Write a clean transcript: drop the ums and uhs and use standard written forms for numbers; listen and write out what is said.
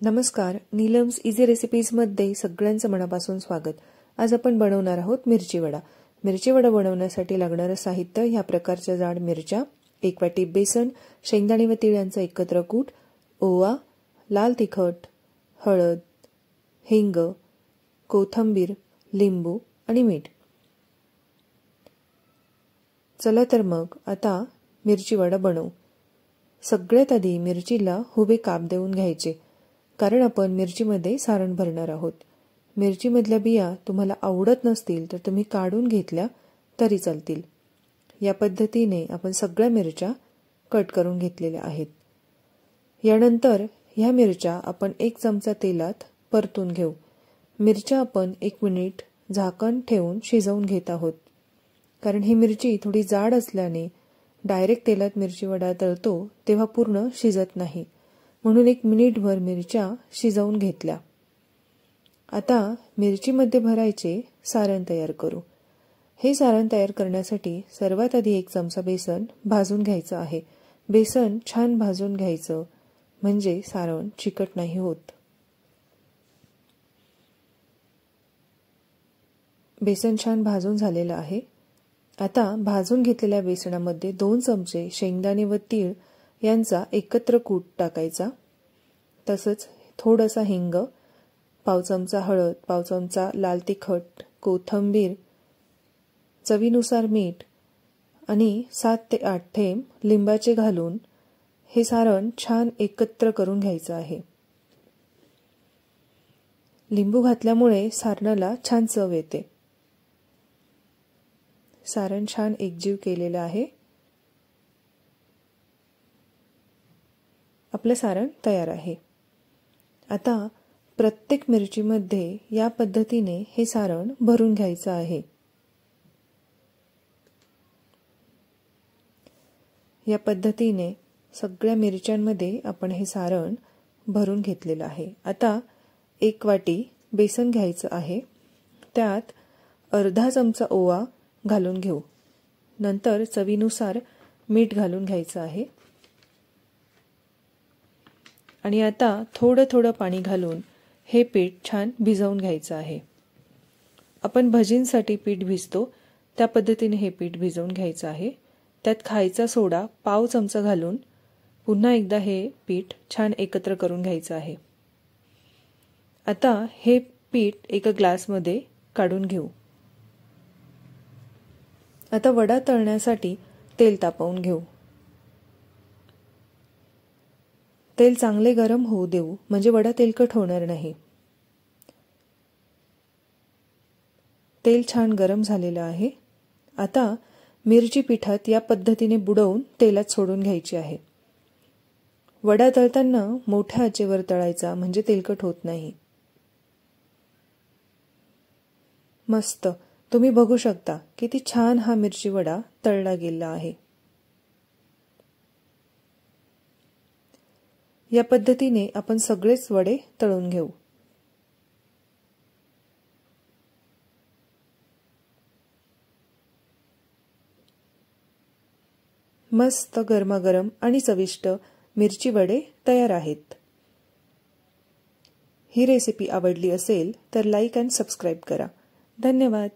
नमस्कार, नीलम्स इझी रेसिपीजमध्ये सगळ्यांचं मनापासून स्वागत। आज आपण बनवणार आहोत मिरची वडा। मिरची वडा बनवण्यासाठी लागणारे साहित्य ह्या प्रकारच्या जाड मिरच्या, 1 वाटी बेसन, शेंगदाणे व तीळ यांचा एकत्र कूट, ओवा, लाल तिखट, हळद, हिंग, कोथिंबीर, लिंबू आणि मीठ। चला तर मग आता मिरची वडा बनवू। सगळ्यात आधी मिरचीला उभे काप देऊन घ्यायचे, कारण आपण मिरचीमध्ये सारण भरणार आहोत। मिरचीमधल्या बिया तुम्हाला आवडत नसतील तर तुम्ही काढून घेतल्या तरी चालतील। या पद्धतीने आपण सगळ्या मिरच्या कट करून घेतलेल्या आहेत। यानंतर ह्या मिरच्या आपण 1 चमचा तेलात परतून घेऊ। मिरच्या आपण 1 मिनिट झाकण ठेवून शिजवून घेत आहोत, कारण ही मिरची थोडी जाड असल्याने डायरेक्ट तेलात मिरची वडा तळतो तेव्हा पूर्ण शिजत नाही, म्हणून 1 मिनिटभर मिरच्या शिजवून घेतल्या। आता मिरचीमध्ये भरायचे सारण तयार करू। हे सारण तयार करण्यासाठी सर्वात आधी 1 चमचा बेसन भाजून घ्यायचं आहे। बेसन छान भाजून घ्यायचं, म्हणजे सारण चिकट नाही होत। बेसन छान भाजून झालेलं आहे। आता भाजून घेतलेल्या बेसनामध्ये 2 चमचे शेंगदाणे व तीळ यांचा एकत्र कूट टाकायचा। तसंच थोडासा हिंग, पाव चमचा हळद, पाव चमचा लाल तिखट, कोथिंबीर, चवीनुसार मीठ आणि 7 ते 8 थेंब लिंबाचे घालून हे सारण छान एकत्र करून घ्यायचं आहे। लिंबू घातल्यामुळे सारणाला छान चव येते। सारण छान एकजीव केलेलं आहे। आपलं सारण तयार आहे। आता प्रत्येक मिरचीमध्ये या पद्धतीने हे सारण भरून घ्यायचं आहे। या पद्धतीने सगळ्या मिरच्यांमध्ये आपण हे सारण भरून घेतलेलं आहे। आता 1 वाटी बेसन घ्यायचं आहे, त्यात अर्धा चमचा ओवा घालून घेऊ। नंतर चवीनुसार मीठ घालून घ्यायचं आहे आणि आता थोडं थोडं पाणी घालून हे पीठ छान भिजवून घ्यायचं आहे। आपण भजींसाठी पीठ भिजतो त्या पद्धतीने हे पीठ भिजवून घ्यायचं आहे। त्यात खायचा सोडा पाव चमचा घालून पुन्हा एकदा हे पीठ छान एकत्र करून घ्यायचं आहे। आता हे पीठ एका ग्लासमध्ये काढून घेऊ। आता वडा तळण्यासाठी तेल तापवून घेऊ। तेल चांगले गरम होऊ देऊ, म्हणजे वडा तेलकट होणार नाही। तेल छान गरम झालेलं आहे। आता मिरची पिठात या पद्धतीने बुडवून तेलात सोडून घ्यायची आहे। वडा तळताना मोठ्या आचेवर तळायचा, म्हणजे तेलकट होत नाही। मस्त, तुम्ही बघू शकता किती छान हा मिरची वडा तळला गेला आहे। या पद्धतीने आपण सगळेच वडे तळून घेऊ। मस्त गरमागरम आणि चविष्ट मिरची वडे तयार आहेत। ही रेसिपी आवडली असेल तर लाईक आणि सबस्क्राईब करा। धन्यवाद।